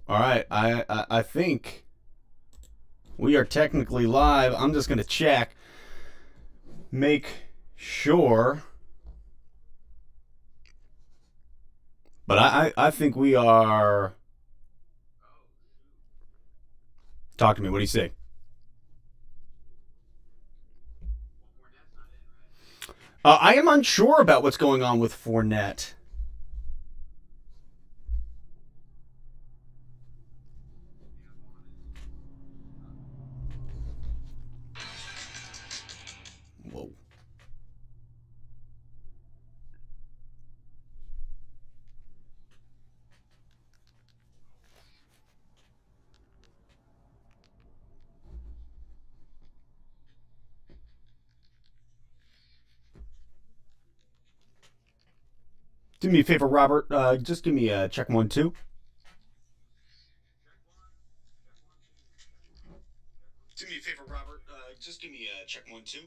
All right, I think we are technically live. I'm just gonna check, make sure, but I think we are. Talk to me. What do you say? I am unsure about what's going on with Fournette. Whoa. Do me a favor, Robert. Just give me a check 1 2. Do me a favor, Robert. Just give me a check 1 2.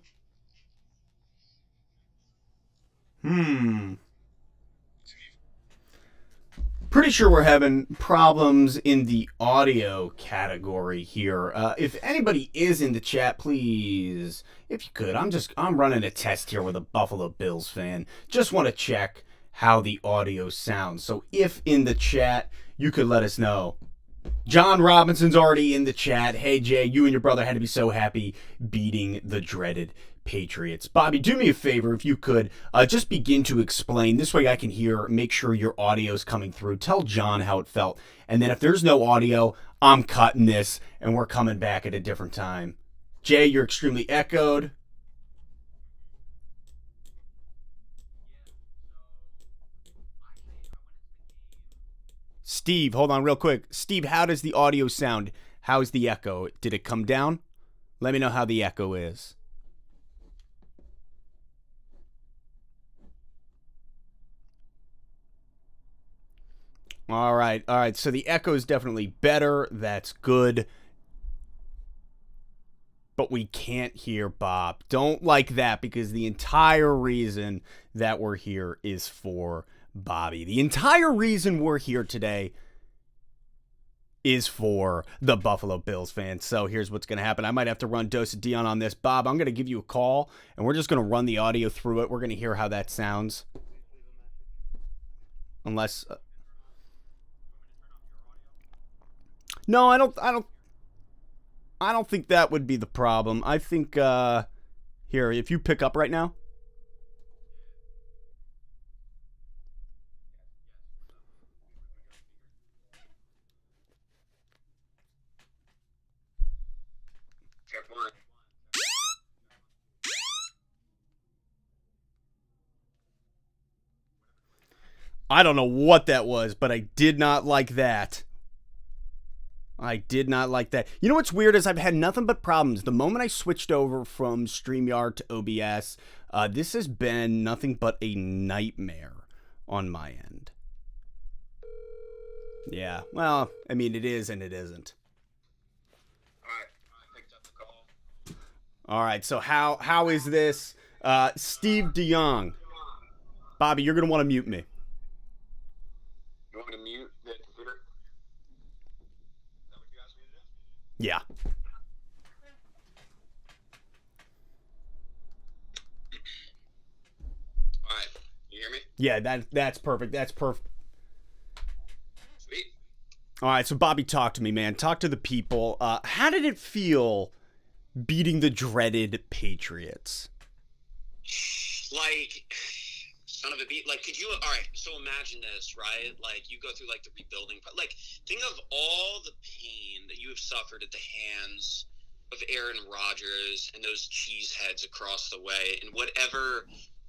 Hmm. Pretty sure we're having problems in the audio category here. If anybody is in the chat, please, if you could, I'm running a test here with a Buffalo Bills fan. Just want to check how the audio sounds. So if in the chat you could let us know. John Robinson's already in the chat. Hey Jay, you and your brother had to be so happy beating the dreaded Patriots. Bobby, do me a favor if you could just begin to explain. This way I can hear, make sure your audio is coming through. Tell John how it felt. And then if there's no audio, I'm cutting this and we're coming back at a different time. Jay, you're extremely echoed. Steve, hold on real quick. Steve, how does the audio sound? How's the echo? Did it come down? Let me know how the echo is. All right, all right. So the echo is definitely better. That's good. But we can't hear Bob. Don't like that because the entire reason that we're here is for Bobby. The entire reason we're here today is for the Buffalo Bills fans. So here's what's going to happen. I might have to run Dose of Dion on this. Bob, I'm going to give you a call, and we're just going to run the audio through it. We're going to hear how that sounds. Unless... no, I don't think that would be the problem. I think, here, if you pick up right now. I don't know what that was, but I did not like that. I did not like that. You know what's weird is I've had nothing but problems. The moment I switched over from StreamYard to OBS, this has been nothing but a nightmare on my end. Yeah, well, I mean, it is and it isn't. All right, so how is this? Steve DeYoung. Bobby, you're going to want to mute me. You want me to mute the computer? Is that what you asked me to do? Yeah. All right. You hear me? Yeah, that's perfect. That's perfect. Sweet. All right, so Bobby, talk to me, man. Talk to the people. How did it feel beating the dreaded Patriots? Like, son of a beat. Like, could you? All right. So imagine this, right? Like, you go through like the rebuilding. Like, think of all the pain that you have suffered at the hands of Aaron Rodgers and those cheeseheads across the way, and whatever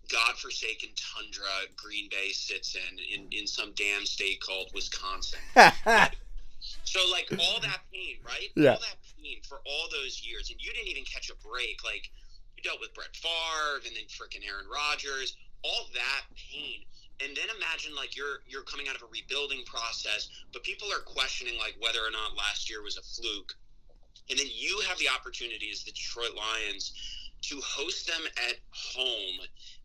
godforsaken tundra Green Bay sits in some damn state called Wisconsin. So, like, all that pain, right? Yeah. All that pain for all those years, and you didn't even catch a break. Like, you dealt with Brett Favre and then frickin' Aaron Rodgers, all that pain. And then imagine, like, you're coming out of a rebuilding process, but people are questioning, like, whether or not last year was a fluke. And then you have the opportunity as the Detroit Lions to host them at home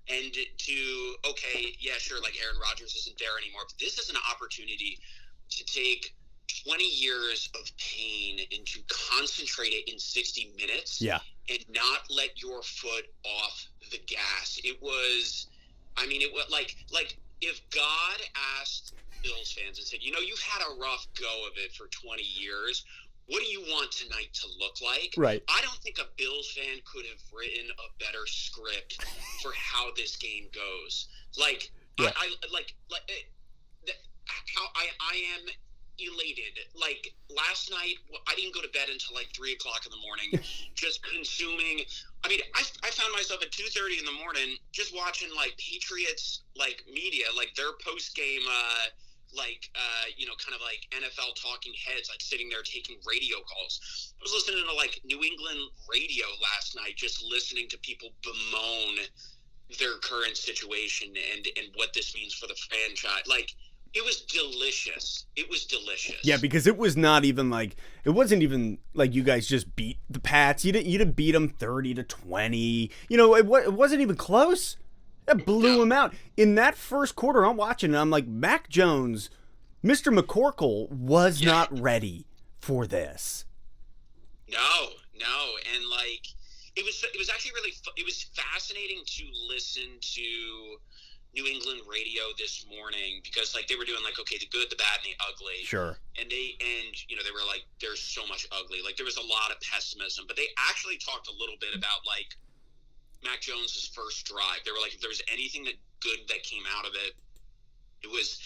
and to, okay, yeah, sure, like Aaron Rodgers isn't there anymore, but this is an opportunity to take 20 years of pain and to concentrate it in 60 minutes Yeah. and not let your foot off the gas. It was, I mean, it was like if God asked Bills fans and said, you've had a rough go of it for 20 years. What do you want tonight to look like? Right. I don't think a Bills fan could have written a better script for how this game goes. Like, yeah. I am elated. Like, last night, I didn't go to bed until like 3 o'clock in the morning, just consuming. I mean, I found myself at 2:30 in the morning just watching like Patriots, like media, like their post game, kind of like NFL talking heads, like sitting there taking radio calls. I was listening to like New England radio last night, just listening to people bemoan their current situation and what this means for the franchise. Like, it was delicious. It was delicious. Yeah, because it was not even like, it wasn't even like you guys just beat the Pats. You didn't beat them 30-20. It wasn't even close. That blew him out. In that first quarter, I'm watching and I'm like, Mac Jones, Mr. McCorkle was not ready for this. No. And like, it was actually really, it was fascinating to listen to New England radio this morning because like they were doing like, okay, the good, the bad, and the ugly. Sure. And they were like, there's so much ugly. Like there was a lot of pessimism, but they actually talked a little bit about like Mac Jones's first drive. They were like, if there was anything good that came out of it, it was,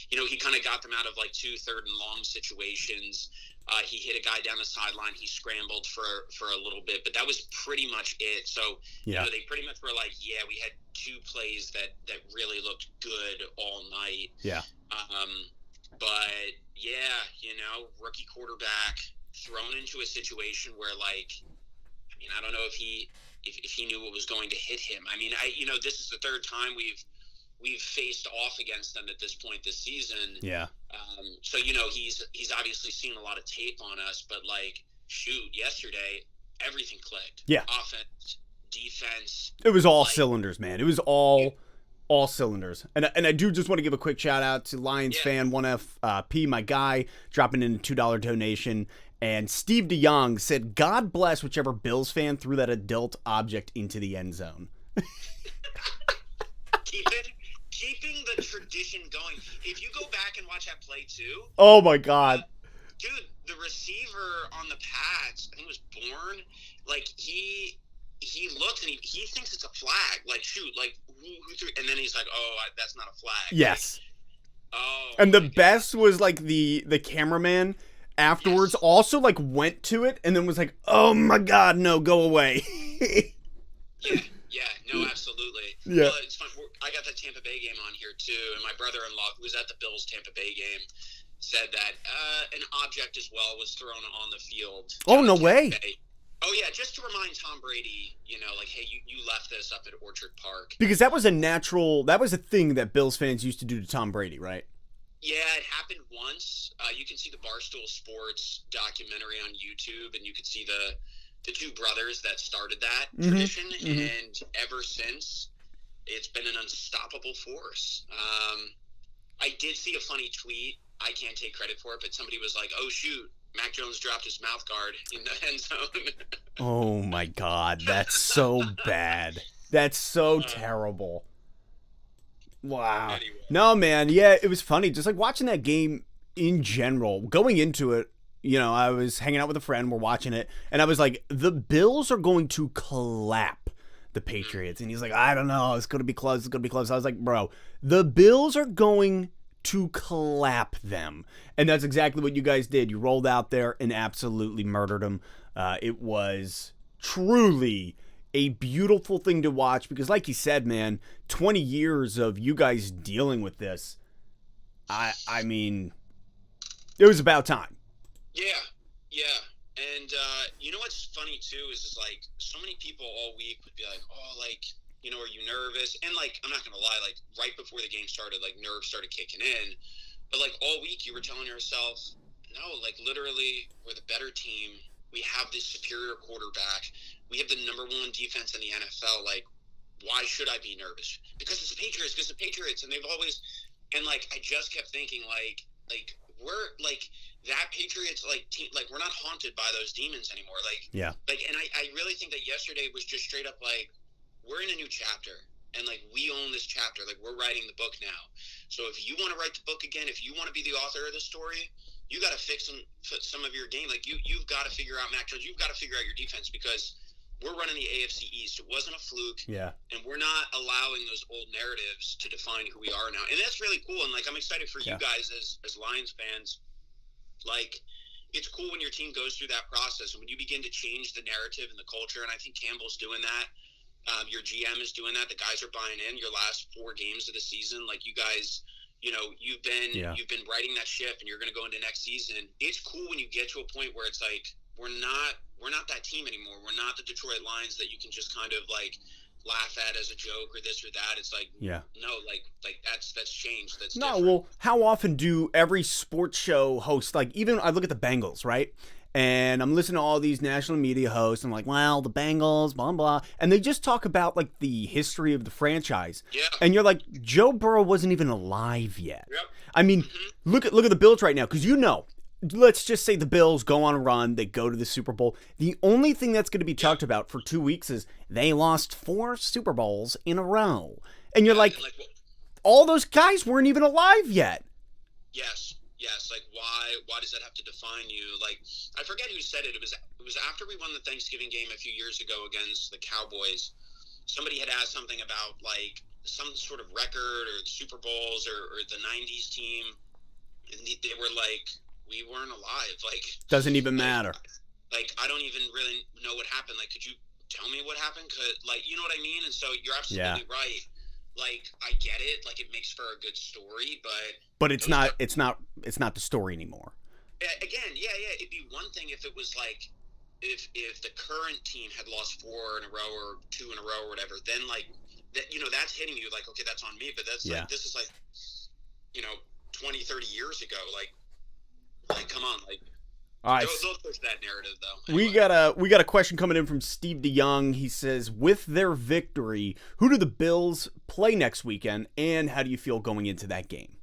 he kind of got them out of like 2 third and long situations. He hit a guy down the sideline. He scrambled for a little bit, but that was pretty much it. So, they pretty much were like, yeah, we had 2 plays that really looked good all night. Yeah. But yeah, rookie quarterback thrown into a situation where like, I mean, I don't know if he knew what was going to hit him. I mean, this is the 3rd time we've faced off against them at this point this season. Yeah. So he's obviously seen a lot of tape on us, but like, shoot, yesterday everything clicked. Yeah. Offense, defense. It was all cylinders, man. It was all cylinders. And I do just want to give a quick shout out to Lions fan 1FP, my guy, dropping in a $2 donation. And Steve DeYoung said, "God bless whichever Bills fan threw that adult object into the end zone." Keeping the tradition going. If you go back and watch that play too. Oh my God. Dude, the receiver on the Pats, I think it was Bourne, like he looks and he thinks it's a flag. Like, shoot, like who threw? And then he's like, oh, that's not a flag. Yes. Like, oh. And the best was like the cameraman afterwards also like went to it and then was like, oh my God, no, go away. Yeah, no, absolutely. Yeah. Well, it's fun. I got the Tampa Bay game on here too, and my brother-in-law, who was at the Bills Tampa Bay game, said that an object as well was thrown on the field. Oh, no way. Oh, yeah, just to remind Tom Brady, like, hey, you left this up at Orchard Park. Because that was a thing that Bills fans used to do to Tom Brady, right? Yeah, it happened once. You can see the Barstool Sports documentary on YouTube, and you can see the 2 brothers that started that tradition, and ever since, it's been an unstoppable force. I did see a funny tweet. I can't take credit for it, but somebody was like, oh, shoot, Mac Jones dropped his mouth guard in the end zone. Oh, my God. That's so bad. That's so terrible. Wow. Anyway. No, man. Yeah, it was funny. Just like watching that game in general, going into it, I was hanging out with a friend. We're watching it. And I was like, the Bills are going to clap the Patriots. And he's like, I don't know. It's going to be close. It's going to be close. I was like, bro, the Bills are going to clap them. And that's exactly what you guys did. You rolled out there and absolutely murdered them. It was truly a beautiful thing to watch because like you said, man, 20 years of you guys dealing with this. I mean, it was about time. Yeah. And you know what's funny too is like so many people all week would be like, oh, like, are you nervous? And like, I'm not gonna lie, like right before the game started, like nerves started kicking in. But like all week you were telling yourself, no, like literally we're the better team. We have this superior quarterback. We have the number 1 defense in the NFL. Like, why should I be nervous? Because it's the Patriots. And they've always, and like I just kept thinking like we're like that Patriots like team, like we're not haunted by those demons anymore. Yeah. And I really think that yesterday was just straight up like we're in a new chapter. And, like, we own this chapter. Like, we're writing the book now. So if you want to write the book again, if you want to be the author of the story, you got to fix some of your game. Like, you've got to figure out Mac Jones. You've got to figure out your defense because we're running the AFC East. It wasn't a fluke. Yeah. And we're not allowing those old narratives to define who we are now. And that's really cool. And, like, I'm excited for you guys as Lions fans. Like, it's cool when your team goes through that process and when you begin to change the narrative and the culture. And I think Campbell's doing that. Your GM is doing that. The guys are buying in. Your last 4 games of the season, like you guys, you know, you've been writing that ship, and you're going to go into next season. It's cool when you get to a point where it's like we're not that team anymore. We're not the Detroit Lions that you can just kind of like laugh at as a joke or this or that. It's like no, like that's changed. That's no. different. Well, how often do every sports show host, like even I look at the Bengals, right? And I'm listening to all these national media hosts. I'm like, well, the Bengals, blah, blah. And they just talk about, like, the history of the franchise. Yeah. And you're like, Joe Burrow wasn't even alive yet. Yep. I mean, look at the Bills right now. Because let's just say the Bills go on a run. They go to the Super Bowl. The only thing that's going to be talked about for 2 weeks is they lost 4 Super Bowls in a row. And you're like all those guys weren't even alive yet. Yes, like why does that have to define you? Like I forget who said it. It was after we won the Thanksgiving game a few years ago against the Cowboys. Somebody had asked something about like some sort of record or the Super Bowls or the 90s team, and they were like, we weren't alive. Like doesn't even matter. Like I don't even really know what happened. Like could you tell me what happened? Like you know what I mean? And so you're absolutely right. Like I get it, like it makes for a good story, but it's not the story anymore. Again, it'd be one thing if it was like if the current team had lost 4 in a row or 2 in a row or whatever, then like that, you know, that's hitting you like, okay, that's on me, but that's like this is like, you know, 20, 30 years ago, like come on, like all right. They'll push that narrative, though. Anyway. We got a question coming in from Steve DeYoung. He says, with their victory, who do the Bills play next weekend, and how do you feel going into that game?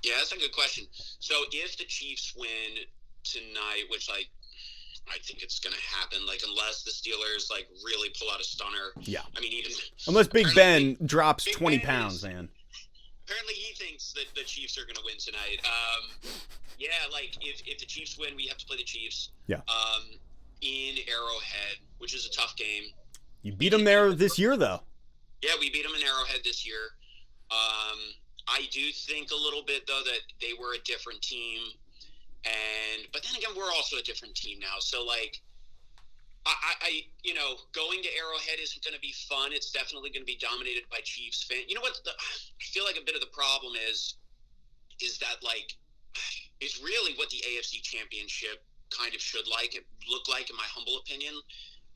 Yeah, that's a good question. So if the Chiefs win tonight, which like I think it's going to happen, like unless the Steelers like really pull out a stunner. Yeah. I mean, even unless Big Ben drops 20 pounds, man. Apparently he thinks that the Chiefs are going to win tonight. Yeah, like if the Chiefs win, we have to play the Chiefs. Yeah. In Arrowhead, which is a tough game. You beat them there this year, though. Yeah, we beat them in Arrowhead this year. I do think a little bit though that they were a different team, but then again, we're also a different team now. So like, I you know, going to Arrowhead isn't going to be fun. It's definitely going to be dominated by Chiefs fans. You know what? I feel like a bit of the problem is that like, it's really what the AFC Championship kind of should look like, in my humble opinion.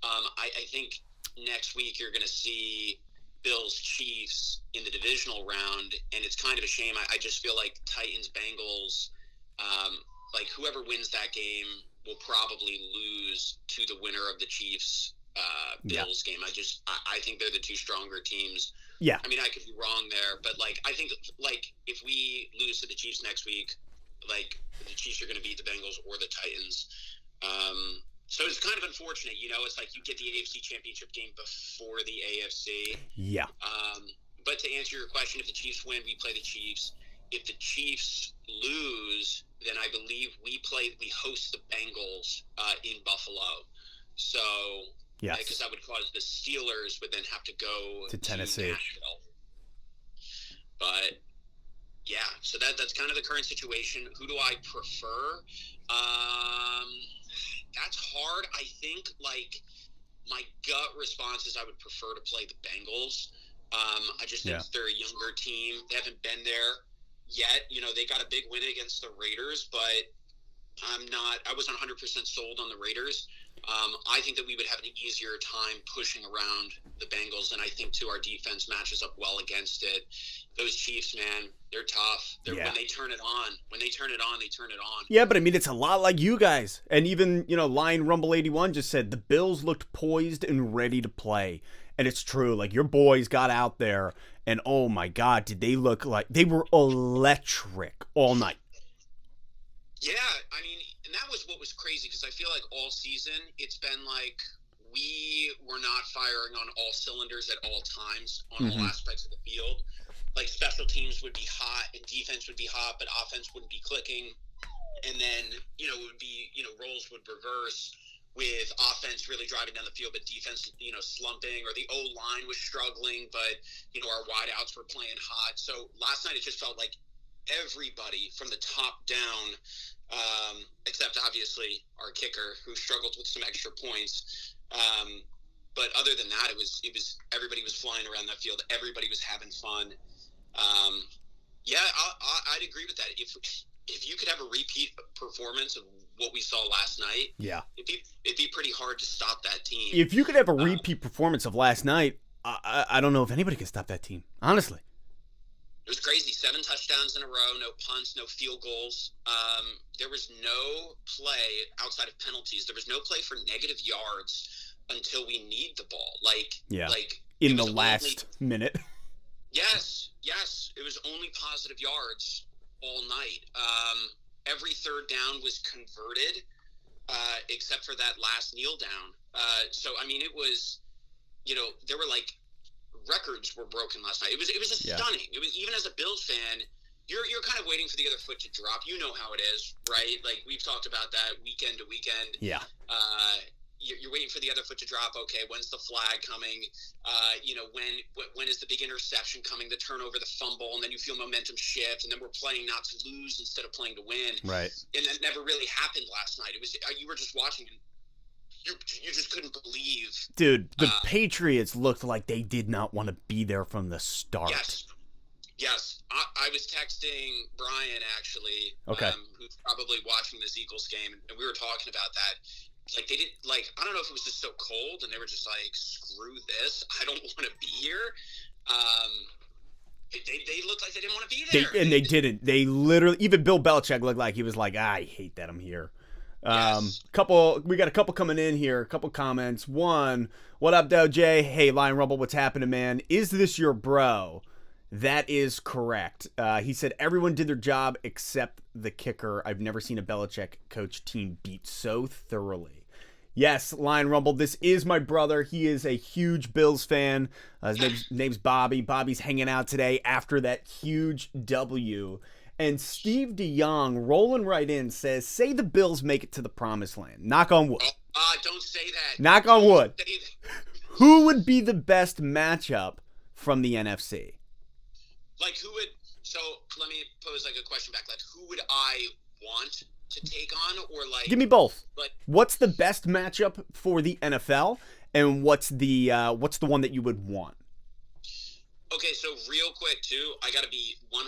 I think next week you're going to see Bills Chiefs in the divisional round, and it's kind of a shame. I just feel like Titans Bengals, like whoever wins that game will probably lose to the winner of the Chiefs Bills game. I think they're the two stronger teams. Yeah. I mean, I could be wrong there, but like I think like if we lose to the Chiefs next week, like the Chiefs are going to beat the Bengals or the Titans. So it's kind of unfortunate, you know. It's like you get the AFC Championship game before the AFC. Yeah. But to answer your question, if the Chiefs win, we play the Chiefs. If the Chiefs lose, then I believe we host the Bengals in Buffalo. So, yes, because that would cause the Steelers would then have to go to Tennessee. Nashville. But yeah, so that's kind of the current situation. Who do I prefer? That's hard. I think like my gut response is I would prefer to play the Bengals. I just think they're a younger team. They haven't been there yet. You know, they got a big win against the Raiders, but I wasn't 100% sold on the Raiders. I think that we would have an easier time pushing around the Bengals, and I think too our defense matches up well against it. Those Chiefs, man, they're tough. When they turn it on, they turn it on. Yeah, but I mean, it's a lot like you guys. And even, you know, Lion Rumble 81 just said the Bills looked poised and ready to play. And it's true. Like, your boys got out there, and oh my God, did they look like they were electric all night. Yeah, I mean, and that was what was crazy because I feel like all season it's been like we were not firing on all cylinders at all times on all Mm-hmm. aspects of the field. Like special teams would be hot and defense would be hot, but offense wouldn't be clicking. And then, it would be, roles would reverse with offense really driving down the field, but defense, slumping, or the O-line was struggling, but, our wideouts were playing hot. So last night it just felt like everybody from the top down, except obviously our kicker who struggled with some extra points. But other than that, it was everybody was flying around that field. Everybody was having fun. Yeah, I'd agree with that. If you could have a repeat performance of what we saw last night, Yeah. it'd be pretty hard to stop that team. If you could have a repeat performance of last night, I don't know if anybody can stop that team, honestly. It was crazy. 7 touchdowns in a row, no punts, no field goals. There was no play outside of penalties. There was no play for negative yards until we need the ball. In the last minute. Yes. It was only positive yards all night. Every third down was converted, except for that last kneel down. So I mean, it was, there were like records were broken last night. It was just stunning. It was, even as a Bills fan, you're kind of waiting for the other foot to drop. You know how it is, right? Like we've talked about that weekend to weekend. Yeah. You're waiting for the other foot to drop. Okay, when's the flag coming? When is the big interception coming? The turnover, the fumble, and then you feel momentum shift, and then we're playing not to lose instead of playing to win. Right. And that never really happened last night. It was you were just watching, and you just couldn't believe. Dude, the Patriots looked like they did not want to be there from the start. Yes. I was texting Brian actually, who's probably watching this Eagles game, and we were talking about that. Like they didn't I don't know if it was just so cold and they were just like, screw this, I don't want to be here. They looked like they didn't want to be there. They didn't. They literally, even Bill Belichick looked like he was like, I hate that I'm here. Yes. We got a couple coming in here, a couple comments. One, what up, Dow J? Hey, Lion Rumble, what's happening, man? Is this your bro? That is correct. He said everyone did their job except the kicker. I've never seen a Belichick coach team beat so thoroughly. Yes, Lion Rumble, this is my brother. He is a huge Bills fan. His name's Bobby. Bobby's hanging out today after that huge W. And Steve DeYoung, rolling right in, says, say the Bills make it to the promised land. Knock on wood. Don't say that. Knock on wood. Who would be the best matchup from the NFC? Like, so let me pose like a question back. Like, who would I want to take on, or like? Give me both. Like, what's the best matchup for the NFL, and what's the one that you would want? Okay, so real quick too, I got to be 100%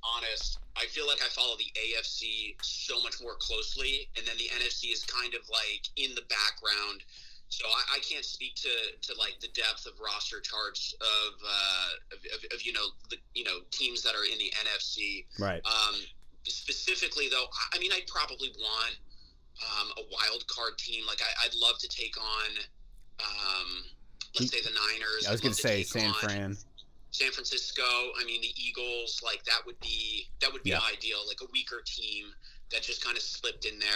honest. I feel like I follow the AFC so much more closely, and then the NFC is kind of like in the background. So I can't speak to like the depth of roster charts of teams that are in the NFC. Right. Specifically though, I mean, I'd probably want a wild card team. Like I'd love to take on let's say the Niners. I was going to say San Francisco. I mean, the Eagles. Like that would be ideal. Like a weaker team that just kind of slipped in there.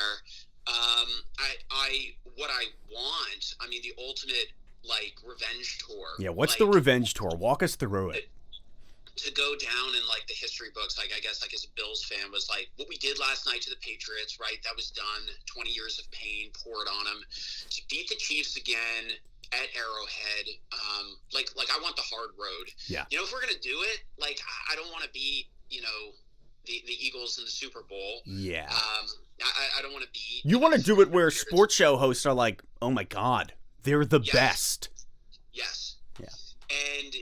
What I want, I mean, the ultimate like revenge tour. Yeah, what's the revenge tour? Walk us through it. To go down in like the history books, like I guess like as a Bills fan, was like what we did last night to the Patriots, right? That was done. 20 years of pain poured on them. To beat the Chiefs again at Arrowhead, like I want the hard road. Yeah. If we're gonna do it, like I don't want to beat the Eagles in the Super Bowl. Yeah. I don't want to beat. You want to do it where sports show hosts are like, oh my God, they're the best. Yes. Yeah. And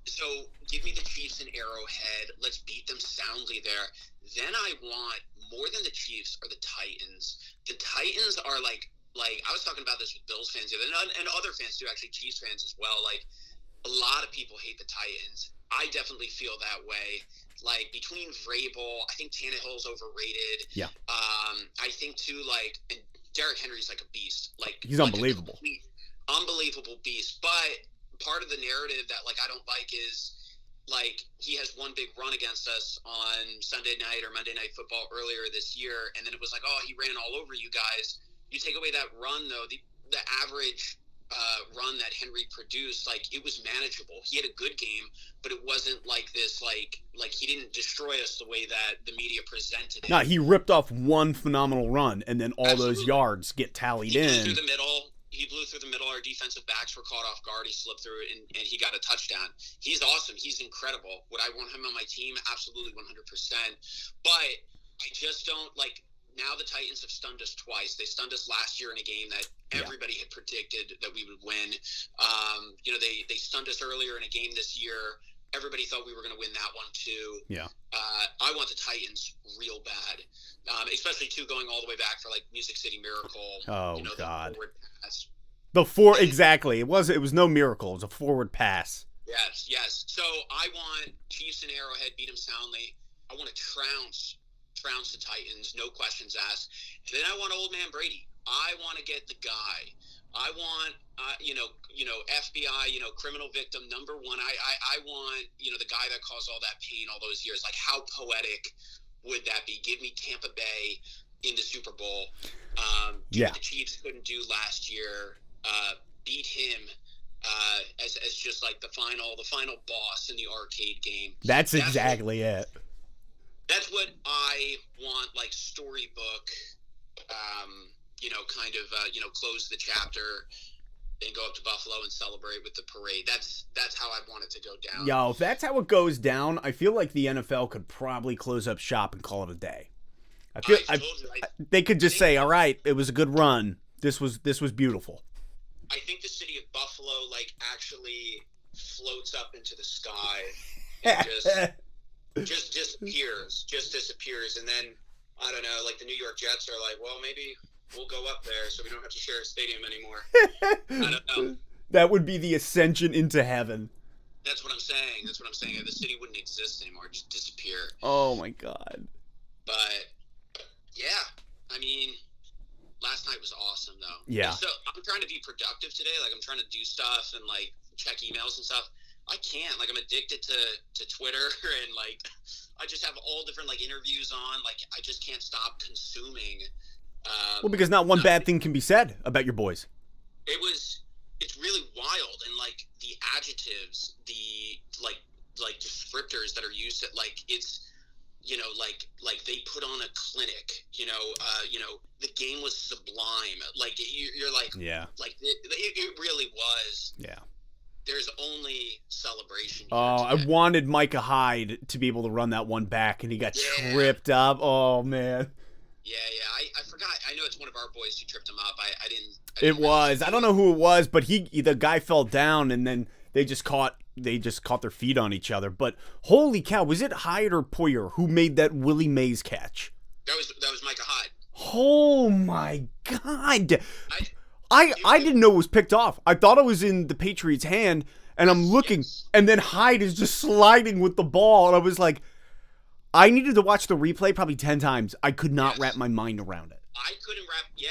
so give me the Chiefs in Arrowhead. Let's beat them soundly there. Then I want more than the Chiefs are the Titans. The Titans are like I was talking about this with Bills fans and other fans too, actually Chiefs fans as well. Like a lot of people hate the Titans. I definitely feel that way. Like between Vrabel, I think Tannehill's overrated. Yeah. I think too, like, and Derrick Henry's like a beast. Like he's unbelievable. Unbelievable beast. But part of the narrative that like I don't like is like he has one big run against us on Sunday night or Monday Night Football earlier this year, and then it was like, oh, he ran all over you guys. You take away that run, though, the average run that Henry produced, like it was manageable. He had a good game, but it wasn't like this, like he didn't destroy us the way that the media presented it. No, he ripped off one phenomenal run, and then all Absolutely. those yards get tallied He blew in. through the middle. He blew through the middle. Our defensive backs were caught off guard. He slipped through it, and he got a touchdown. He's awesome. He's incredible. Would I want him on my team? Absolutely, 100%. But I just don't, like, now the Titans have stunned us twice. They stunned us last year in a game that everybody had predicted that we would win. They stunned us earlier in a game this year. Everybody thought we were going to win that one, too. Yeah. I want the Titans real bad. Especially, too, going all the way back for, like, Music City Miracle. Oh, God. The forward pass. Exactly. It was no miracle. It was a forward pass. Yes. So I want Chiefs and Arrowhead beat them soundly. I want to trounce the Titans, no questions asked. And then I want old man Brady. I want to get the guy. I want, FBI, criminal victim number one. I want, the guy that caused all that pain all those years. Like, how poetic would that be? Give me Tampa Bay in the Super Bowl. The Chiefs couldn't do last year. Beat him as just like the final boss in the arcade game. That's exactly it. That's what I want, like, storybook, close the chapter and go up to Buffalo and celebrate with the parade. That's how I want it to go down. Yo, if that's how it goes down, I feel like the NFL could probably close up shop and call it a day. They could just say, all right, it was a good run. This was beautiful. I think the city of Buffalo, like, actually floats up into the sky and just disappears. And then, I don't know, like, the New York Jets are like, well, maybe we'll go up there so we don't have to share a stadium anymore. I don't know. That would be the ascension into heaven. That's what I'm saying. The city wouldn't exist anymore, just disappear. Oh, my God. But, yeah, I mean, last night was awesome, though. Yeah. And so I'm trying to be productive today. Like, I'm trying to do stuff and, like, check emails and stuff. I can't. Like, I'm addicted to Twitter and, like, I just have all different, like, interviews on. Like, I just can't stop consuming. Well, because not one bad thing can be said about your boys. It's really wild. And, like, the adjectives, the, like descriptors that are used, like, it's, like they put on a clinic, the game was sublime. Like, you're like, yeah, like it really was. Yeah. There's only celebration. Oh, I wanted Micah Hyde to be able to run that one back, and he got tripped up. Oh, man. Yeah. I forgot. I know it's one of our boys who tripped him up. I didn't. I don't know who it was, but the guy fell down, and then they just caught their feet on each other. But holy cow, was it Hyde or Poyer who made that Willie Mays catch? That was Micah Hyde. Oh my God. I didn't know it was picked off. I thought it was in the Patriots' hand, and I'm looking, and then Hyde is just sliding with the ball, and I was like, I needed to watch the replay probably 10 times. I could not wrap my mind around it. I couldn't wrap. Yeah,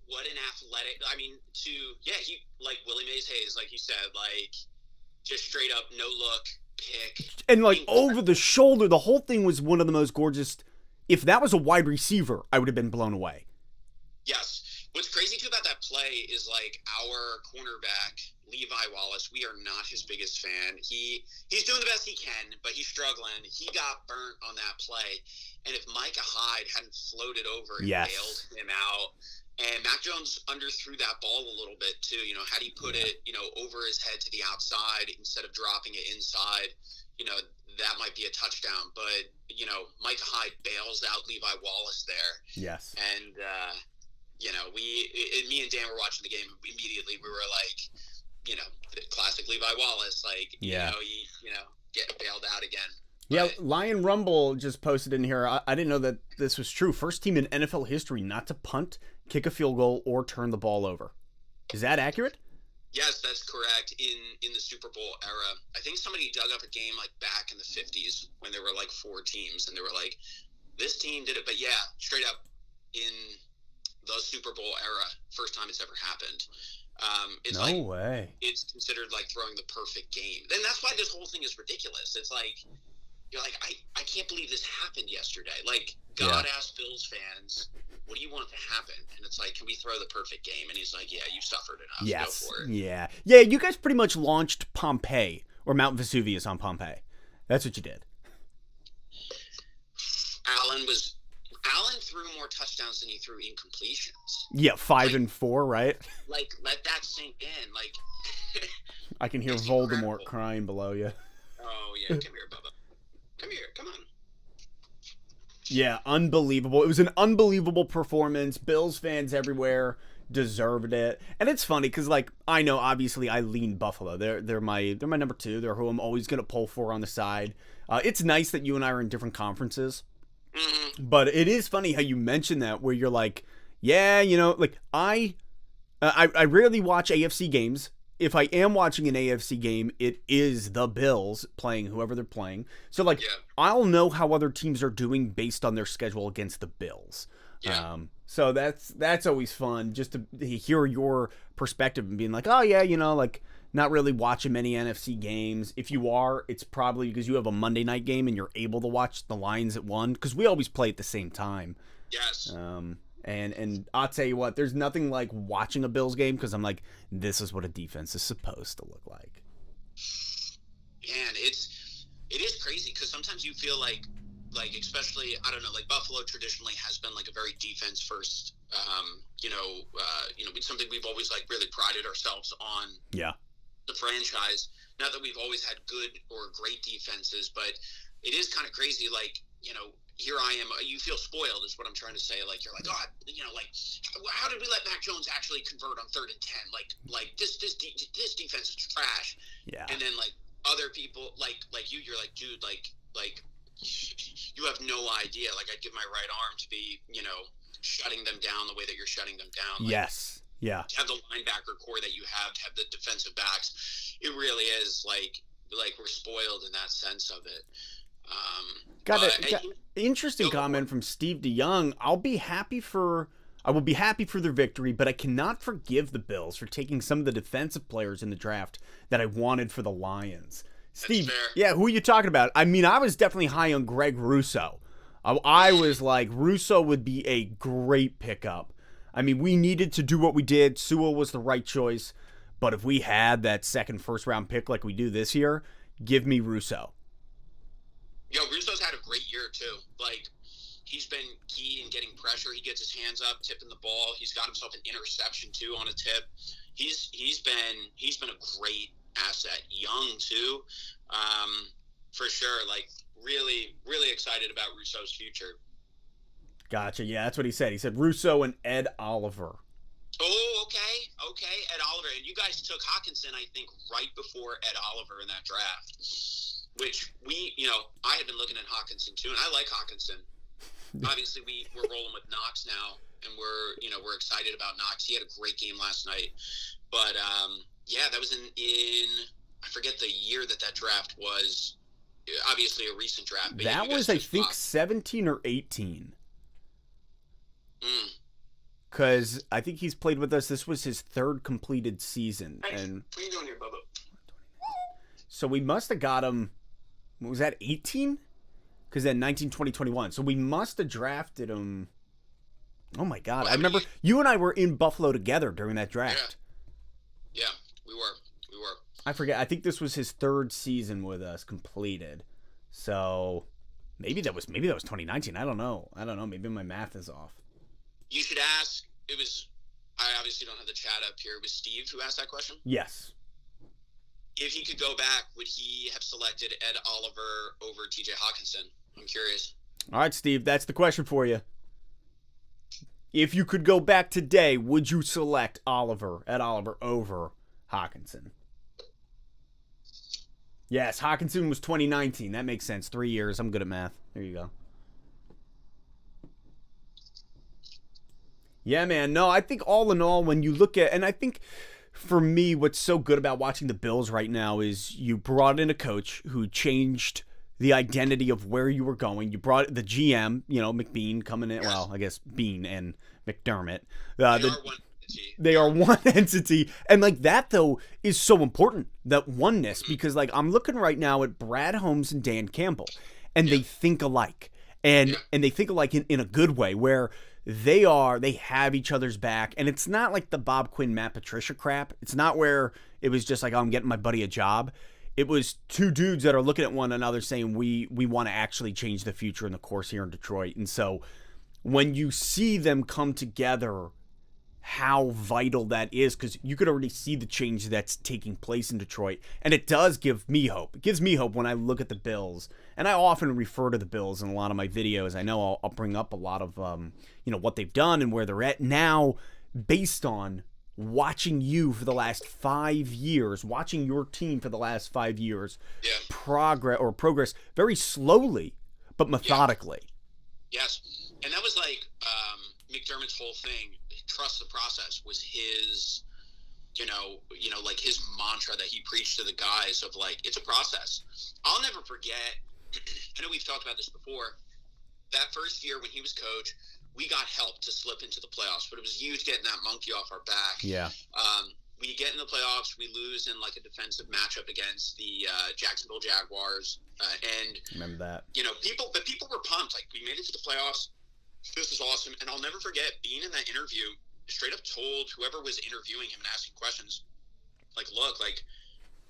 what an athletic. I mean, he, like Willie Mays Hayes, like you said, like just straight up no look pick, and like over the shoulder. The whole thing was one of the most gorgeous. If that was a wide receiver, I would have been blown away. Yes. What's crazy too about that play is, like, our cornerback Levi Wallace. We are not his biggest fan. He's doing the best he can, but he's struggling. He got burnt on that play, and if Micah Hyde hadn't floated over and bailed him out, and Mac Jones underthrew that ball a little bit too. Had he put it, over his head to the outside instead of dropping it inside, that might be a touchdown. But Micah Hyde bails out Levi Wallace there. Yes, and. Me and Dan were watching the game immediately. We were like, the classic Levi Wallace, like, he getting bailed out again. Yeah, but Lion Rumble just posted in here. I didn't know that this was true. First team in NFL history not to punt, kick a field goal, or turn the ball over. Is that accurate? Yes, that's correct. In the Super Bowl era, I think somebody dug up a game like back in the 50s when there were like 4 teams, and they were like, this team did it. But yeah, straight up in the Super Bowl era, first time it's ever happened. It's No like way. it's considered like throwing the perfect game. And that's why this whole thing is ridiculous. It's like you're like, I can't believe this happened yesterday. Like, God asked Bills fans, what do you want to happen? And it's like, can we throw the perfect game? And he's like, yeah, you suffered enough. Yes. Go for it. Yeah. Yeah, you guys pretty much launched Pompeii, or Mount Vesuvius on Pompeii. That's what you did. Allen threw more touchdowns than he threw incompletions. Yeah, 5 and 4, right? Like, let that sink in. Like, I can hear Voldemort crying below you. Oh, yeah. Come here, Bubba. Come here. Come on. Yeah, unbelievable. It was an unbelievable performance. Bills fans everywhere deserved it. And it's funny because, like, I know obviously I lean Buffalo. They're my number 2. They're who I'm always gonna pull for on the side. It's nice that you and I are in different conferences. Mm-hmm. But it is funny how you mention that, where you're like, yeah, like I rarely watch AFC games. If I am watching an AFC game, it is the Bills playing whoever they're playing. So, like, I'll know how other teams are doing based on their schedule against the Bills. Yeah. So that's always fun, just to hear your perspective and being like, oh, yeah, like, not really watching many NFC games. If you are, it's probably because you have a Monday night game and you're able to watch the Lions at 1, because we always play at the same time. Yes. And I'll tell you what, there's nothing like watching a Bills game, because I'm like, this is what a defense is supposed to look like. Man, it is crazy, because sometimes you feel like especially, I don't know, like Buffalo traditionally has been like a very defense first, something we've always like really prided ourselves on. Yeah. The franchise. Not that we've always had good or great defenses, but it is kind of crazy. Like, here I am. You feel spoiled, is what I'm trying to say. Like, you're like, God, how did we let Mac Jones actually convert on 3rd and 10? Like this defense is trash. Yeah. And then like other people, like you're like, dude, like you have no idea. Like, I'd give my right arm to be, shutting them down the way that you're shutting them down. Like, yes. Yeah. To have the linebacker core that you have, to have the defensive backs, it really is like we're spoiled in that sense of it. Got interesting comment from Steve DeYoung. I will be happy for their victory, but I cannot forgive the Bills for taking some of the defensive players in the draft that I wanted for the Lions. Steve, yeah, who are you talking about? I mean, I was definitely high on Greg Rousseau. I was like, Rousseau would be a great pickup. I mean, we needed to do what we did. Sewell was the right choice. But if we had that second first-round pick like we do this year, give me Rousseau. Yo, Rousseau's had a great year, too. Like, he's been key in getting pressure. He gets his hands up, tipping the ball. He's got himself an interception, too, on a tip. He's been a great asset. Young, too. For sure. Like, really, really excited about Rousseau's future. Gotcha. Yeah, that's what he said. He said Rousseau and Ed Oliver. Oh, okay. Ed Oliver. And you guys took Hawkinson, I think, right before Ed Oliver in that draft. Which I had been looking at Hawkinson too, and I like Hawkinson. Obviously, we're rolling with Knox now, and we're excited about Knox. He had a great game last night. But, that was in I forget the year that draft was. Obviously, a recent draft. But that was, I think, 17 or 18. Because I think he's played with us. This was his 3rd completed season. Hey, and what are you doing here, Bubba? So we must have got him. Was that 18? Because then 19, 20, 21. So we must have drafted him. Oh, my God. I remember you and I were in Buffalo together during that draft. Yeah, we were. I forget. I think this was his 3rd season with us completed. So maybe that was 2019. I don't know. Maybe my math is off. You should ask. I obviously don't have the chat up here. It was Steve who asked that question? Yes. If he could go back, would he have selected Ed Oliver over TJ Hawkinson? I'm curious. All right, Steve, that's the question for you. If you could go back today, would you select Ed Oliver over Hawkinson? Yes, Hawkinson was 2019. That makes sense. 3 years. I'm good at math. There you go. Yeah, man. No, I think all in all, when you look at, and I think for me, what's so good about watching the Bills right now is you brought in a coach who changed the identity of where you were going. You brought the GM, McBean coming in. Yes. Well, I guess Bean and McDermott. entity. They are one entity. And like that though is so important, that oneness, because like I'm looking right now at Brad Holmes and Dan Campbell, and they think alike. And they think alike in a good way, where they have each other's back. And it's not like the Bob Quinn, Matt Patricia crap. It's not where it was just like, oh, I'm getting my buddy a job. It was two dudes that are looking at one another saying, we want to actually change the future and the course here in Detroit. And so when you see them come together, how vital that is, because you could already see the change that's taking place in Detroit. And it does give me hope. It gives me hope when I look at the Bills. And I often refer to the Bills in a lot of my videos. I know I'll bring up a lot of what they've done and where they're at now based on watching you for the last 5 years, watching your team for the last 5 years progress very slowly but methodically. Yes. And that was like McDermott's whole thing. Trust the process was his, like his mantra that he preached to the guys of like, it's a process. I'll never forget. I know we've talked about this before. That first year when he was coach, we got help to slip into the playoffs, but it was huge getting that monkey off our back. Yeah. We get in the playoffs, we lose in like a defensive matchup against the Jacksonville Jaguars, and remember that. People were pumped. Like, we made it to the playoffs. This is awesome. And I'll never forget being in that interview, straight up told whoever was interviewing him and asking questions, like, look, like,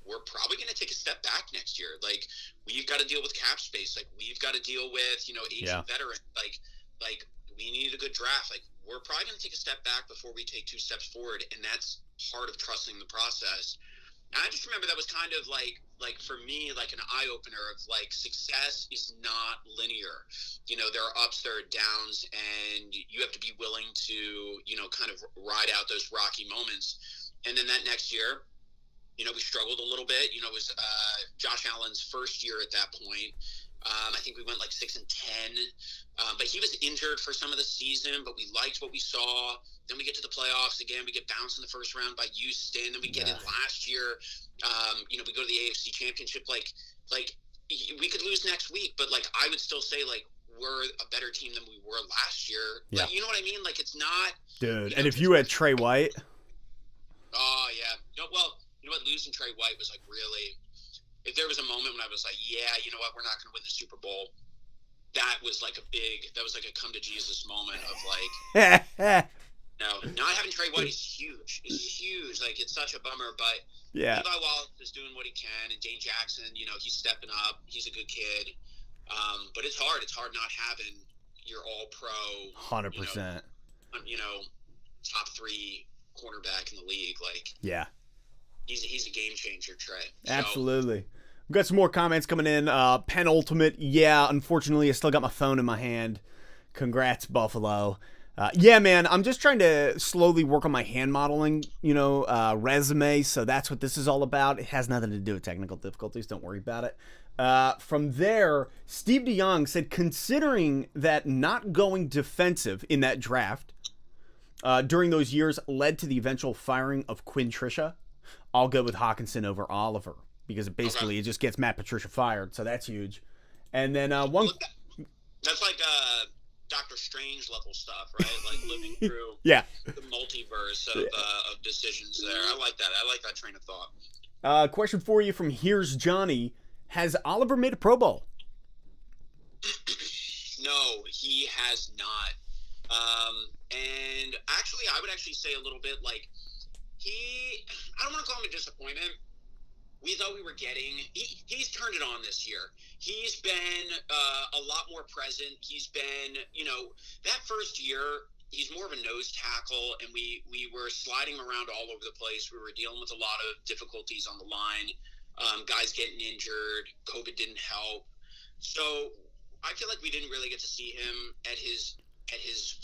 we're probably going to take a step back next year. Like, we've got to deal with cap space. Like, we've got to deal with, aging veteran. Like we need a good draft. Like, we're probably going to take a step back before we take 2 steps forward. And that's part of trusting the process. And I just remember that was kind of like for me, like an eye opener of like, success is not linear. There are ups, there are downs, and you have to be willing to, kind of ride out those rocky moments. And then that next year, we struggled a little bit. It was Josh Allen's first year at that point. I think we went like 6-10, but he was injured for some of the season, but we liked what we saw. Then we get to the playoffs again. We get bounced in the first round by Houston. Then we get in last year. We go to the AFC Championship. Like we could lose next week, but like I would still say like we're a better team than we were last year. Yeah. Like, you know what I mean? Like, it's not, dude. And if you had Trey White, oh yeah, well, you know what? Losing Trey White was like really. If there was a moment when I was like, yeah, you know what, we're not going to win the Super Bowl, that was like a come to Jesus moment of like, no, not having Trey White is huge. It's huge. Like, it's such a bummer, but yeah, Levi Wallace is doing what he can, and Dane Jackson, he's stepping up. He's a good kid. But it's hard. It's hard not having your all-pro, 100%, top 3 cornerback in the league. Like, yeah. He's a game changer, Trey. Absolutely. We've got some more comments coming in. Penultimate, yeah, unfortunately, I still got my phone in my hand. Congrats, Buffalo. Yeah, man, I'm just trying to slowly work on my hand modeling, resume, so that's what this is all about. It has nothing to do with technical difficulties. Don't worry about it. From there, Steve DeYoung said, considering that not going defensive in that draft during those years led to the eventual firing of Quinn Trisha, I'll go with Hawkinson over Oliver, because it just gets Matt Patricia fired, so that's huge. And then that's like Doctor Strange level stuff, right? Like living through the multiverse of decisions there. I like that. I like that train of thought. Question for you from Here's Johnny. Has Oliver made a Pro Bowl? No, he has not. And actually, I would actually say a little bit like, I don't want to call him a disappointment. We thought we were getting, he's turned it on this year. He's been a lot more present. He's been, that first year, he's more of a nose tackle, and we were sliding around all over the place. We were dealing with a lot of difficulties on the line, guys getting injured. COVID didn't help. So I feel like we didn't really get to see him at his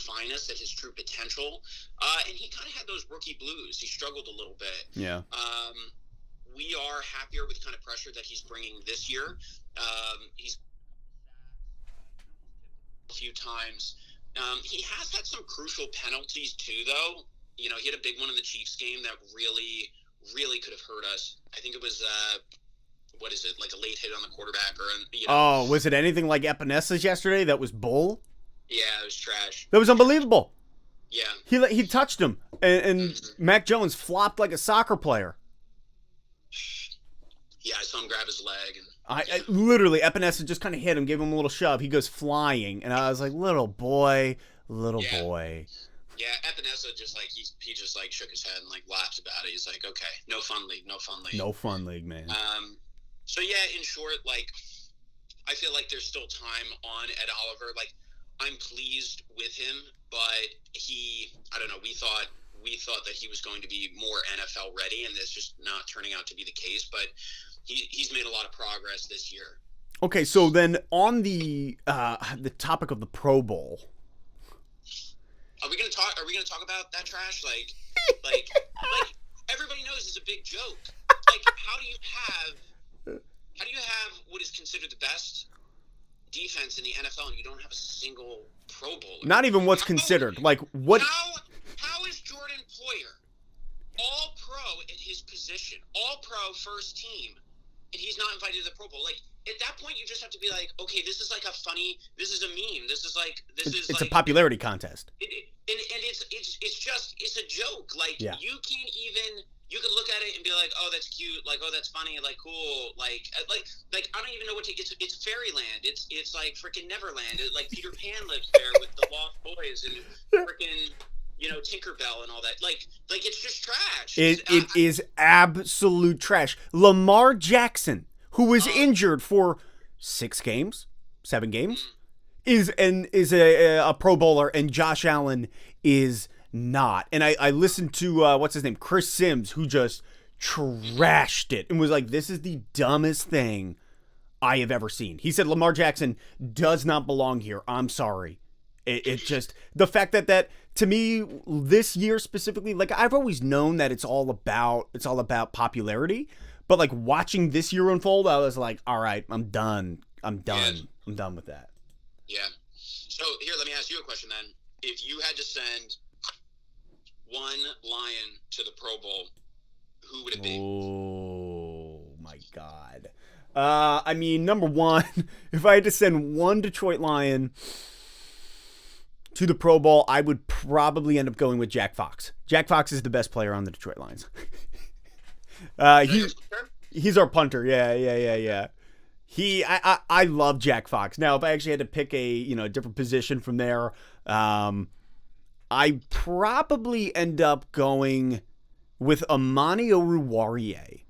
finest, at his true potential. And he kind of had those rookie blues. He struggled a little bit. Yeah. We are happier with the kind of pressure that he's bringing this year. He's a few times. He has had some crucial penalties too, though. He had a big one in the Chiefs game that really, really could have hurt us. I think it was, what is it, like a late hit on the quarterback or, Oh, was it anything like Epinesa's yesterday that was bull? Yeah, it was trash. That was unbelievable. Yeah. He touched him, and Mac Jones flopped like a soccer player. Yeah, I saw him grab his leg. And, I literally, Epinesa just kind of hit him, gave him a little shove. He goes flying, and I was like, little boy, little yeah. boy. Yeah, Epinesa just like he just like shook his head and like laughed about it. He's like, okay, no fun league, no fun league. No fun league, man. So yeah, in short, like I feel like there's still time on Ed Oliver. Like I'm pleased with him, but I don't know, we thought that he was going to be more NFL ready, and that's just not turning out to be the case. But he's made a lot of progress this year. Okay, so then on the topic of the Pro Bowl, are we gonna talk about that trash? Like everybody knows it's a big joke. Like how do you have what is considered the best defense in the NFL and you don't have a single Pro Bowler? Not even what's considered. Like what? How is Jordan Poyer all pro at his position, all pro first team, and he's not invited to the Pro Bowl? Like at that point, you just have to be like, okay, this is a meme. It's a popularity contest. And it's a joke. Like yeah. You could look at it and be like, oh, that's cute. Like, oh, that's funny. Like, cool. Like I don't even know it's fairyland. It's like freaking Neverland. Like Peter Pan lives there with the Lost Boys and freaking, Tinkerbell and all that. Like it's just trash. It is absolute trash. Lamar Jackson, who was injured for 7 games, is a Pro Bowler, and Josh Allen is not. And I listened to what's his name, Chris Sims, who just trashed it and was like, this is the dumbest thing I have ever seen. He said Lamar Jackson does not belong here. I'm sorry. It just, the fact that to me this year specifically, like I've always known that it's all about popularity, but like watching this year unfold, I was like, all right, I'm done with that. Yeah. So here, let me ask you a question then. If you had to send one Lion to the Pro Bowl, who would it be? Oh my God. I mean, number one, if I had to send one Detroit Lion to the Pro Bowl, I would probably end up going with Jack Fox. Jack Fox is the best player on the Detroit Lions. He's our punter. Yeah. I love Jack Fox. Now, if I actually had to pick a different position from there, I probably end up going with Amani Oruwariye.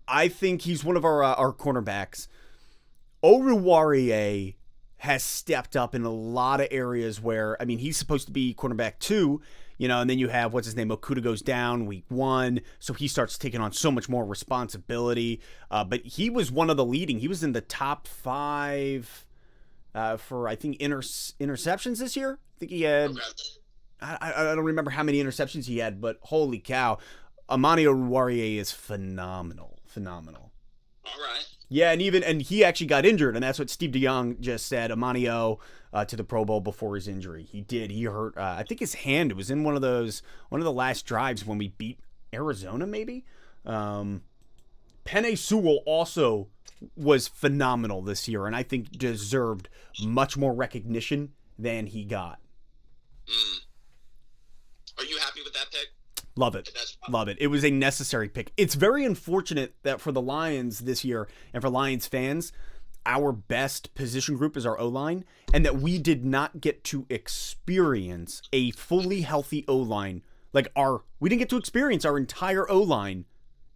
I think he's one of our cornerbacks. Oruwariye has stepped up in a lot of areas where, I mean, he's supposed to be cornerback 2, and then you have, what's his name, Okuda goes down week 1, so he starts taking on so much more responsibility. But he was one of the leading. He was in the top 5 for, I think, interceptions this year. I think he had, I don't remember how many interceptions he had, but holy cow, Amani Oruwariye is phenomenal. All right. Yeah, and he actually got injured, and that's what Steve DeYoung just said. Amani O to the Pro Bowl before his injury. He did. He hurt. I think his hand. It was in one of the last drives when we beat Arizona, maybe. Penei Sewell also was phenomenal this year, and I think deserved much more recognition than he got. Are you happy with that pick? Love it. It was a necessary pick. It's very unfortunate that for the Lions this year and for Lions fans, our best position group is our O-line, and that we did not get to experience a fully healthy O-line. We didn't get to experience our entire O-line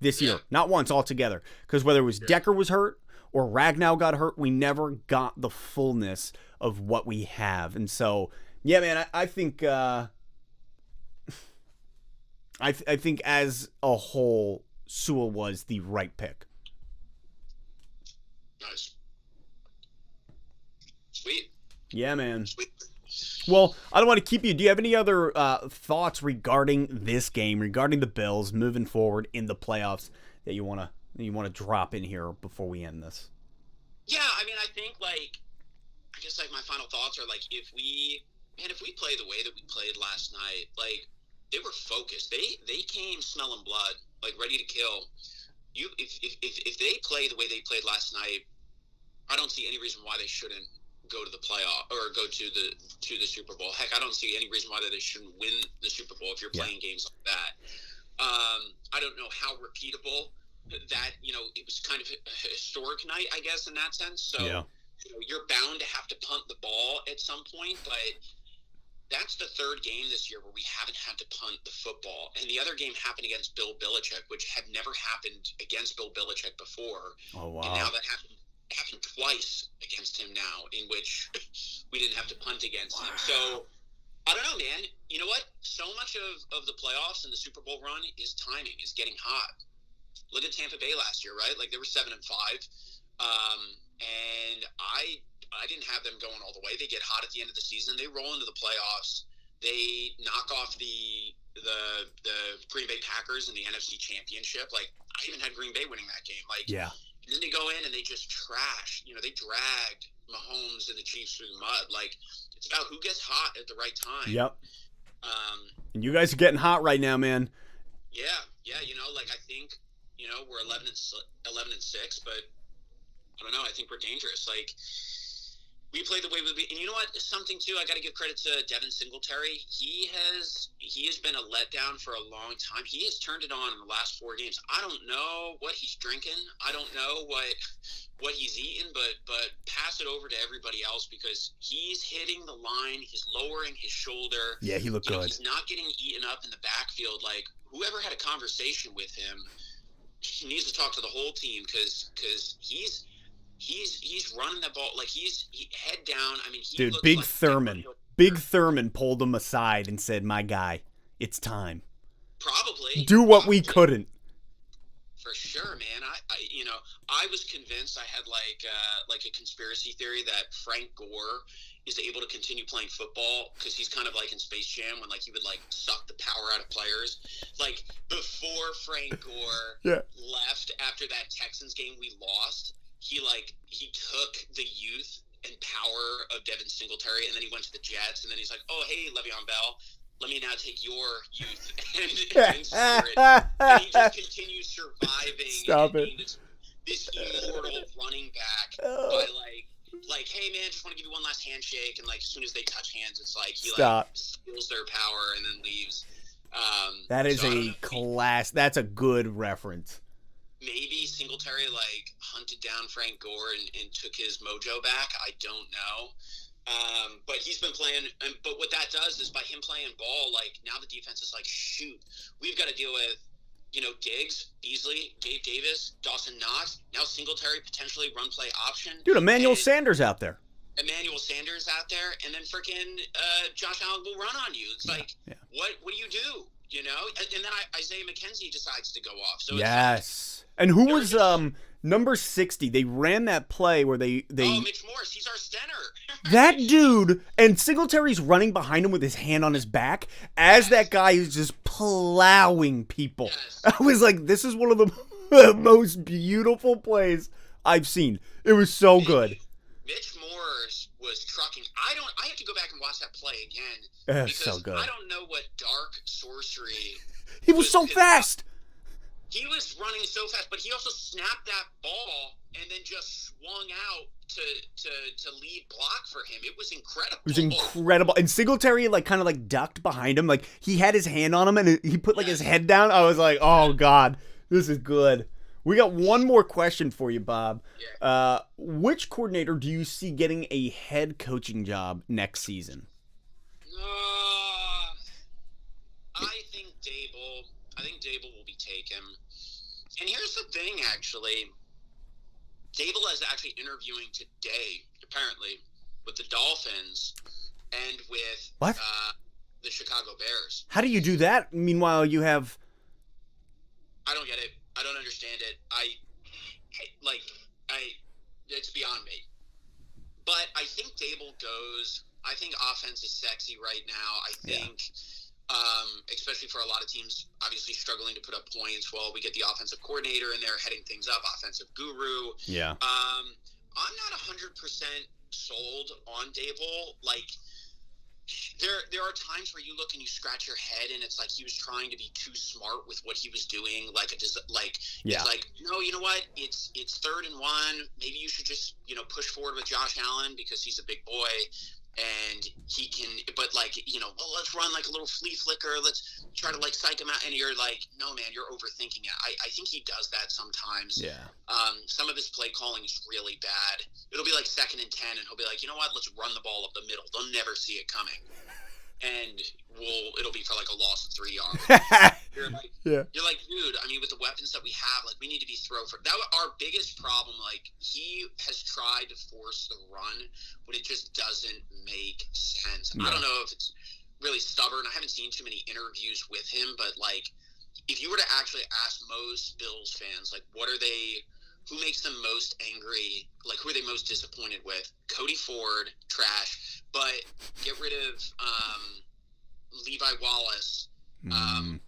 this year. Not once altogether. Because whether it was Decker was hurt or Ragnow got hurt, we never got the fullness of what we have. And so, yeah, man, I think... I think as a whole, Sewell was the right pick. Nice. Sweet. Yeah, man. Sweet. Well, I don't want to keep you. Do you have any other thoughts regarding this game, regarding the Bills moving forward in the playoffs that you want to drop in here before we end this? Yeah, I mean, I think I guess my final thoughts are if we play the way that we played last night, they were focused. They came smelling blood, ready to kill. If they play the way they played last night, I don't see any reason why they shouldn't go to the playoff or go to the Super Bowl. Heck, I don't see any reason why they shouldn't win the Super Bowl if you're playing games like that. I don't know how repeatable that, it was kind of a historic night, I guess, in that sense. So you're bound to have to punt the ball at some point, but that's the third game this year where we haven't had to punt the football. And the other game happened against Bill Belichick, which had never happened against Bill Belichick before. Oh, wow. And now that happened twice against him now, in which we didn't have to punt against him. So, I don't know, man. You know what? So much of the playoffs and the Super Bowl run is timing, is getting hot. Look at Tampa Bay last year, right? Like, they were 7-5. And I didn't have them going all the way. They get hot at the end of the season. They roll into the playoffs. They knock off the Green Bay Packers in the NFC Championship. Like, I even had Green Bay winning that game. Like, yeah. And then they go in and they just trash. They dragged Mahomes and the Chiefs through the mud. Like, it's about who gets hot at the right time. Yep. And you guys are getting hot right now, man. Yeah. Like, I think, we're 11-6, but I don't know. I think we're dangerous. Like, we play the way we – and you know what? Something, too, I got to give credit to Devin Singletary. He has been a letdown for a long time. He has turned it on in the last 4 games. I don't know what he's drinking. I don't know what he's eating, but pass it over to everybody else because he's hitting the line. He's lowering his shoulder. Yeah, he looked good. He's not getting eaten up in the backfield. Like, whoever had a conversation with him, he needs to talk to the whole team because he's running the ball like he's head down. I mean, dude, Big Thurman pulled him aside and said, "My guy, it's time. Probably do what we couldn't." For sure, man. I was convinced. I had like a conspiracy theory that Frank Gore is able to continue playing football because he's kind of like in Space Jam when like he would like suck the power out of players. Like before Frank Gore left after that Texans game we lost. He took the youth and power of Devin Singletary, and then he went to the Jets, and then he's like, "Oh, hey, Le'Veon Bell, let me now take your youth and spirit." And he just continues surviving. Stop and it. being this immortal running back by like, hey man, just want to give you one last handshake, and like as soon as they touch hands, it's like he like steals their power and then leaves. That is a class. That's a good reference. Maybe Singletary like hunted down Frank Gore and took his mojo back. I don't know. But he's been playing. But what that does is by him playing ball, like now the defense is like, shoot, we've got to deal with, Diggs, Beasley, Gabe Davis, Dawson Knox. Now Singletary potentially run play option. Dude, Emmanuel Sanders out there. And then freaking Josh Allen will run on you. It's what do you do? And then Isaiah McKenzie decides to go off. So yes. And who was number 60? They ran that play where they Mitch Morse, he's our center. That dude, and Singletary's running behind him with his hand on his back as that guy is just plowing people. Yes. I was like, this is one of the most beautiful plays I've seen. It was so good. Mitch Morse was trucking. I have to go back and watch that play again. Because so good. I don't know what dark sorcery. He was so fast. He was running so fast, but he also snapped that ball and then just swung out to lead block for him. It was incredible. And Singletary kind of ducked behind him. Like he had his hand on him and he put his head down. I was like, oh God, this is good. We got one more question for you, Bob. Yeah. Which coordinator do you see getting a head coaching job next season? I think Dable will be taken. And here's the thing, actually. Dable is actually interviewing today, apparently, with the Dolphins and with the Chicago Bears. How do you do that? Meanwhile, you have... I don't get it. I don't understand it. It's beyond me. But I think Dable goes. I think offense is sexy right now. I think, especially for a lot of teams, obviously struggling to put up points. Well, we get the offensive coordinator in there heading things up, offensive guru. Yeah. I'm not 100% sold on Dable. Like, there are times where you look and you scratch your head, and it's like he was trying to be too smart with what he was doing. It's like, no, you know what? It's 3rd and 1. Maybe you should just push forward with Josh Allen because he's a big boy. And he can, but well, let's run like a little flea flicker. Let's try to psych him out. And you're like, no, man, you're overthinking it. I think he does that sometimes. Yeah. Some of his play calling is really bad. It'll be like 2nd and 10, and he'll be like, you know what? Let's run the ball up the middle. They'll never see it coming. And it'll be for like a loss of 3 yards. You're like, dude, I mean, with the weapons that we have, we need to be our biggest problem. He has tried to force the run, but it just doesn't make sense. No. I don't know if it's really stubborn. I haven't seen too many interviews with him, but if you were to actually ask most Bills fans, who makes them most angry? Who are they most disappointed with? Cody Ford, trash, but get rid of Levi Wallace.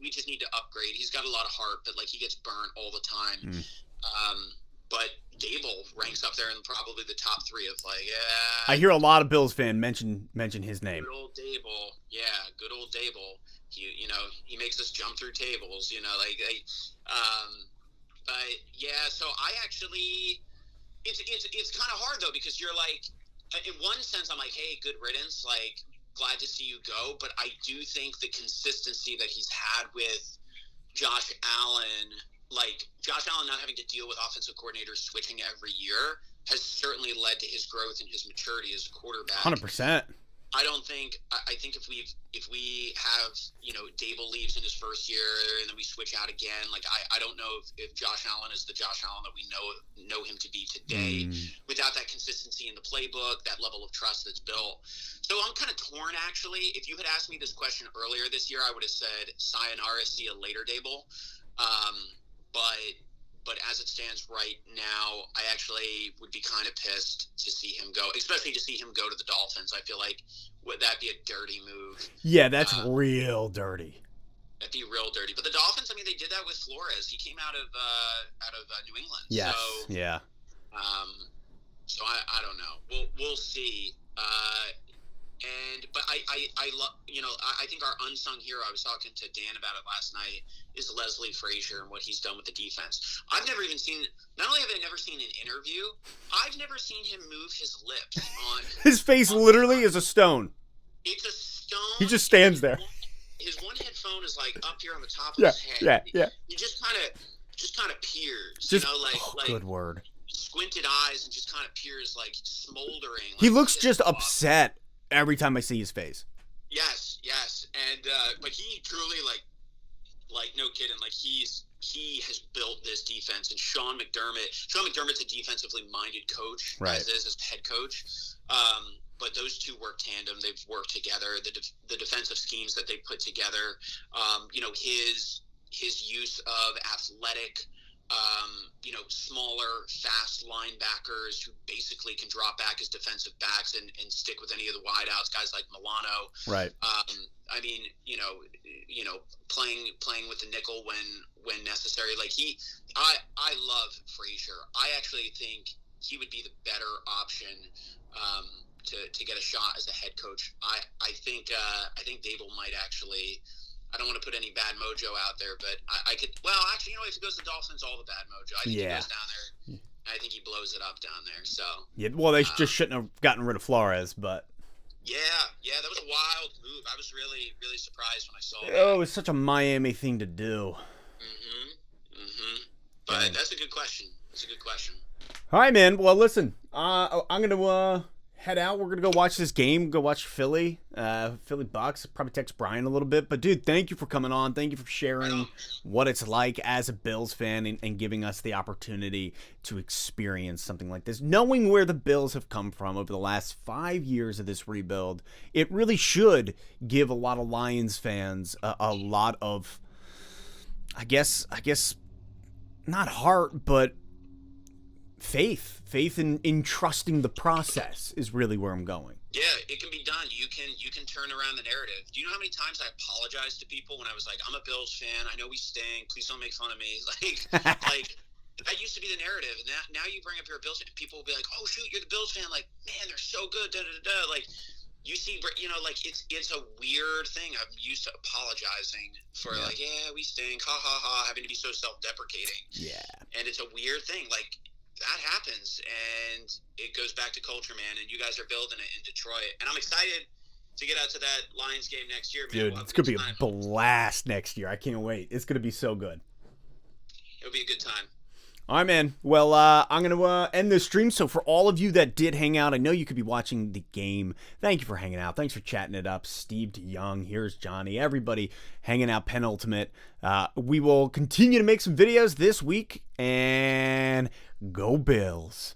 We just need to upgrade. He's got a lot of heart, but he gets burnt all the time. But Dable ranks up there in probably the top 3 of I hear a lot of Bills fan mention his name. Good old Dable, yeah, good old Dable. He makes us jump through tables. But yeah, so I actually, it's kind of hard though, because you're in one sense I'm hey, good riddance, glad to see you go. But I do think the consistency that he's had with Josh Allen, Josh Allen not having to deal with offensive coordinators switching every year, has certainly led to his growth and his maturity as a quarterback. 100%. I think if we have, Dable leaves in his first year and then we switch out again, I don't know if Josh Allen is the Josh Allen that we know him to be today, without that consistency in the playbook, that level of trust that's built. So I'm kind of torn, actually. If you had asked me this question earlier this year, I would have said sayonara, see you later, Dable. But as it stands right now, I actually would be kind of pissed to see him go, especially to see him go to the Dolphins. I feel like would that be a dirty move? Yeah, that's real dirty. That'd be real dirty. But the Dolphins, I mean, they did that with Flores. He came out of New England. Yes. So, yeah. So I don't know. We'll see. But I love, I think our unsung hero, I was talking to Dan about it last night, is Leslie Frazier and what he's done with the defense. I've never even seen, not only have I never seen an interview, I've never seen him move his lips on. His face literally is a stone. It's a stone. He just stands there. His one headphone is up here on the top of his head. Yeah. He just kind of peers, just, good word. Squinted eyes and just kind of peers smoldering. He looks just upset every time I see his face. Yes, and but he truly no kidding, he has built this defense, and Sean McDermott's a defensively minded coach, right, as head coach. But those two work tandem. They've worked together. The defensive schemes that they put together. His use of athletic, smaller, fast linebackers who basically can drop back as defensive backs and stick with any of the wideouts, guys like Milano. Right. I mean, playing with the nickel when necessary. I love Frazier. I actually think he would be the better option to get a shot as a head coach. I think Dable might actually. I don't want to put any bad mojo out there, but I could. Well, actually, if he goes to the Dolphins, all the bad mojo. I think he goes down there. I think he blows it up down there. So yeah, well, they just shouldn't have gotten rid of Flores, but yeah, that was a wild move. I was really, really surprised when I saw that. Oh, it was such a Miami thing to do. But that's a good question. All right, man. Well, listen, I'm gonna head out. We're gonna go watch this game. Go watch Philly Bucks. Probably text Brian a little bit. But dude, thank you for coming on. Thank you for sharing what it's like as a Bills fan and giving us the opportunity to experience something like this. Knowing where the Bills have come from over the last 5 years of this rebuild, it really should give a lot of Lions fans a lot of, I guess, not heart, but faith in trusting the process is really where I'm going. Yeah, it can be done. You can turn around the narrative. Do you know how many times I apologized to people when I was like, I'm a Bills fan, I know we stink, please don't make fun of me. That used to be the narrative, and now you bring up you're a Bills fan, people will be like, oh shoot, you're the Bills fan, man, they're so good, da da da. you see, like it's a weird thing. I'm used to apologizing for like, yeah, we stink, ha ha ha, having to be so self-deprecating. Yeah. And it's a weird thing. Like that happens, and it goes back to culture, man. And you guys are building it in Detroit, and I'm excited to get out to that Lions game next year, man. Dude, it's gonna be a blast next year. I can't wait. It's gonna be so good. It'll be a good time. All right, man. Well, I'm going to end this stream. So for all of you that did hang out, I know you could be watching the game. Thank you for hanging out. Thanks for chatting it up. Steve DeYoung, here's Johnny, everybody hanging out, Penultimate. We will continue to make some videos this week, and go Bills.